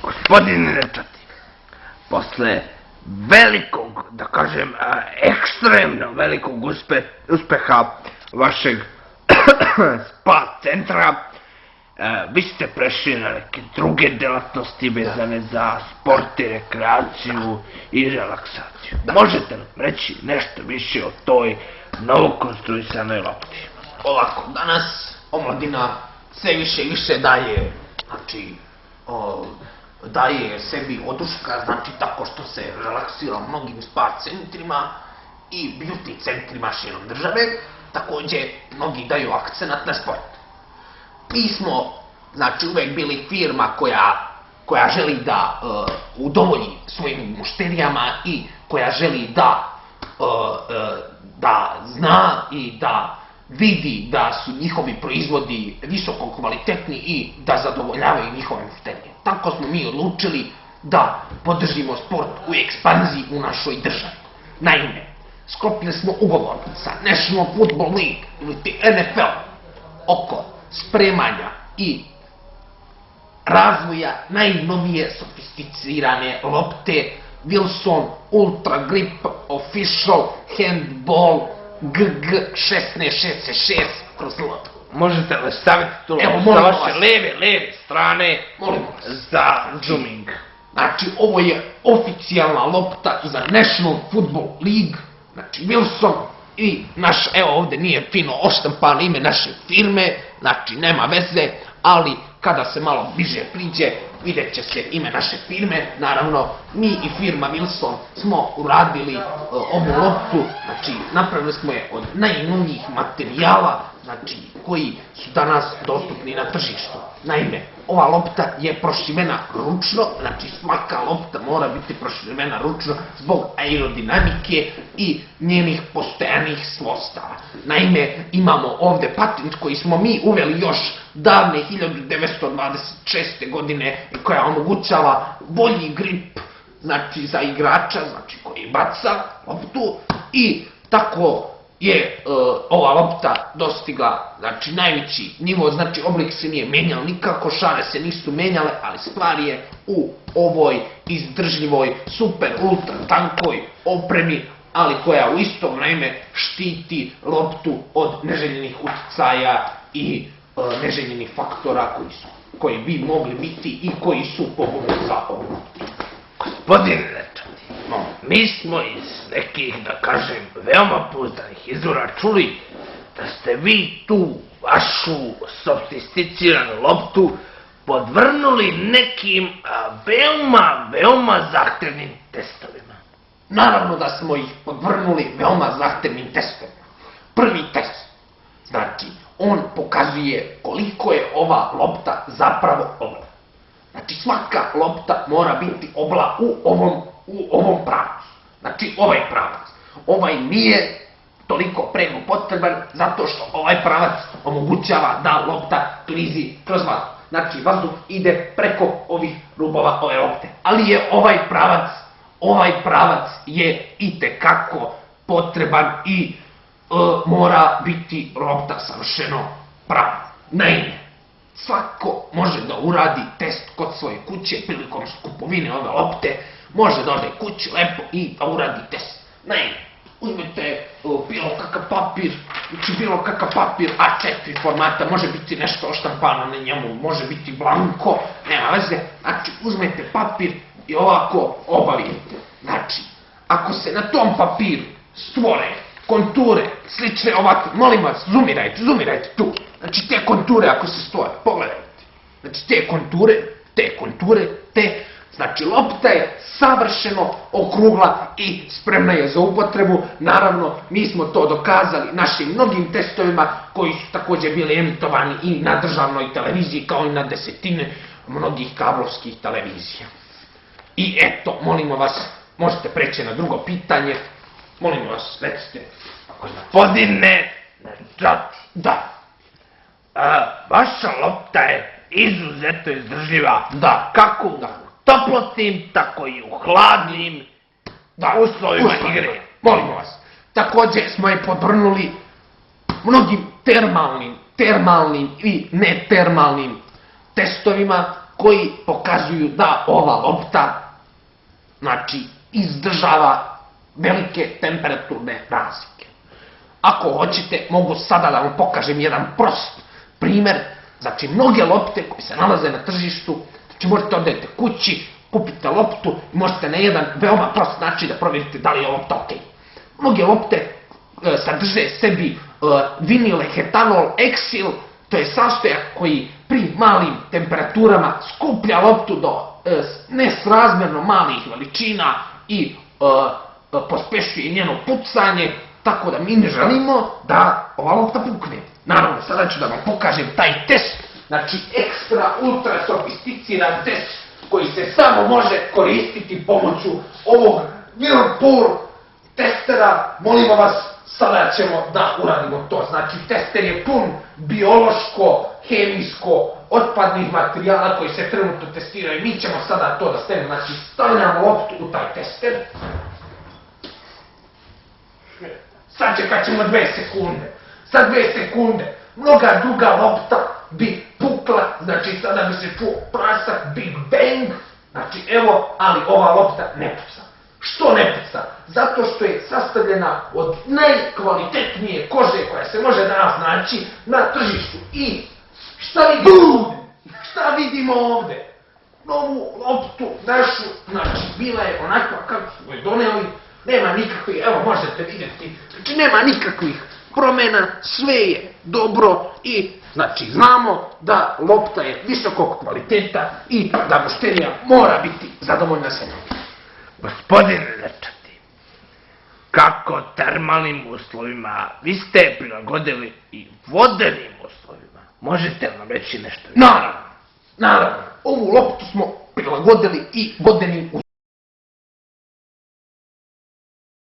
Gospodine Nečati, posle velikog, da kažem, ekstremno velikog uspeha vašeg spa centra, vi ste prešli na neke druge delatnosti vezane za sport i rekreaciju i relaksaciju. Možete nam reći nešto više o toj novokonstruisanoj lopti? Ovako, danas omladina sve više i više daje, znači, daje sebi oduška, znači tako što se relaksira u mnogim spa centrima i beauty centrima širom države. Takođe, mnogi daju akcenat na sport. Mi smo, znači, uvek bili firma koja želi da udovolji svojim mušterijama i koja želi da zna i da vidi da su njihovi proizvodi visoko kvalitetni i da zadovoljavaju njihove mušterije. Tako smo mi odlučili da podržimo sport u ekspanziji u našoj državi. Naime, sklopili smo ugovor sa National Football League ili NFL oko spremanja i razvoja najnovije sofisticirane lopte Wilson Ultra Grip Official Handball GG1666 kroz loptu. Možete li staviti tu sa vaše leve strane za zooming? Znači, ovo je oficijalna lopta za National Football League, znači Wilson i naš, evo ovde nije fino oštampano ime naše firme, znači nema veze, ali kada se malo bliže priđe, vidjet će se ime naše firme. Naravno, mi i firma Wilson smo uradili ovu loptu, znači napravili smo je od najnovijih materijala, znači koji su danas dostupni na tržištu. Naime, ova lopta je prošivena ručno, znači svaka lopta mora biti prošivena ručno zbog aerodinamike i njenih postojanih svojstava. Naime, imamo ovde patent koji smo mi uveli još davne 1926. godine i koja omogućava bolji grip, znači za igrača, znači koji baca loptu, i tako je ova lopta dostigla, znači, najveći nivo, znači oblik se nije menjao nikako, šare se nisu menjale, ali stvar je u ovoj izdržljivoj, super, ultra tankoj opremi, ali koja u isto vreme štiti loptu od neželjenih uticaja i neželjenih faktora koji bi mogli biti i koji su pogodni za ovu loptu. Gospodine Nečati, mi smo iz nekih, da kažem, veoma pouzdanih izvora čuli da ste vi tu vašu sofisticiranu loptu podvrnuli nekim veoma zahtevnim testovima. Naravno da smo ih podvrnuli veoma zahtevnim testovima. Prvi test, znači, on pokazuje koliko je ova lopta zapravo obla. Znači, svaka lopta mora biti obla u ovom pravcu. Znači, ovaj pravac. Ovaj nije toliko preko potreban zato što ovaj pravac omogućava da lopta klizi kroz vazduh. Znači, vazduh ide preko ovih rubova ove lopte. Ali je ovaj pravac je itekako potreban i mora biti lopta savršeno prava. Naime, svako može da uradi test kod svoje kuće prilikom kupovine ove lopte, može da ode kući lepo i da uradi test. Naime, uzmete bilo kakav papir A4 formata, može biti nešto oštampano na njemu, može biti blanko, nema veze. Znači, uzmete papir i ovako obavijete. Znači, ako se na tom papiru stvore konture slične ovakve, molim vas, zoomirajte tu. Znači, te konture ako se stvore, pogledajte. Znači, te konture, znači, lopta je savršeno okrugla i spremna je za upotrebu. Naravno, mi smo to dokazali našim mnogim testovima koji su takođe bili emitovani i na državnoj televiziji kao i na desetine mnogih kablovskih televizija. I eto, molimo vas, možete preći na drugo pitanje. Molimo vas, recite. Gospodine Nečati, da. Vaša lopta je izuzetno izdržljiva. Da. Kako u toplotnim, tako i u hladnim uslovima igre. Molimo vas. Takođe smo je podvrnuli mnogim termalnim i netermalnim testovima koji pokazuju da ova lopta, znači, izdržava velike temperaturne razlike. Ako hoćete, mogu sada da vam pokažem jedan prost primer. Znači, mnoge lopte koje se nalaze na tržištu, znači možete odete kući, kupite loptu i možete na jedan veoma prost način da provjerite da li je lopta ok. Mnoge lopte sadrže sebi vinile hetanol eksil, to je sastojak koji pri malim temperaturama skuplja loptu do nesrazmjerno malih veličina i pospešuje njeno pucanje, tako da mi ne želimo da ova lopta pukne. Naravno, sada ću da vam pokažem taj test, znači ekstra ultra sofisticiran test koji se samo može koristiti pomoću ovog Whirlpool testera. Molimo vas, sada ćemo da uradimo to. Znači, tester je pun biološko, hemijsko, otpadnih materijala koji se trenutno testiraju. Mi ćemo sada to da stavimo. Znači, stavljamo loptu u taj tester. Sačekat ćemo 2 sekunde. Za 2 sekunde mnoga druga lopta bi pukla, znači sada bi se čuo prasak, Big Bang. Znači, evo, ali ova lopta ne puca. Što ne puca? Zato što je sastavljena od najkvalitetnije kože koja se može danas naći na tržištu. I šta vidimo ovde? Šta vidimo ovde? Novu loptu našu, znači bila je onakva kako smo je doneli, nema nikakvih, evo možete vidjeti, znači nema nikakvih promjena, sve je dobro i znači znamo da lopta je visokog kvaliteta i da mušterija mora biti zadovoljna sa njom. Gospodine Dečati, kako termalnim uslovima vi ste prilagodili i vodenim uslovima? Možete li nam reći nešto? Naravno, ovu loptu smo prilagodili i vodenim uslovima.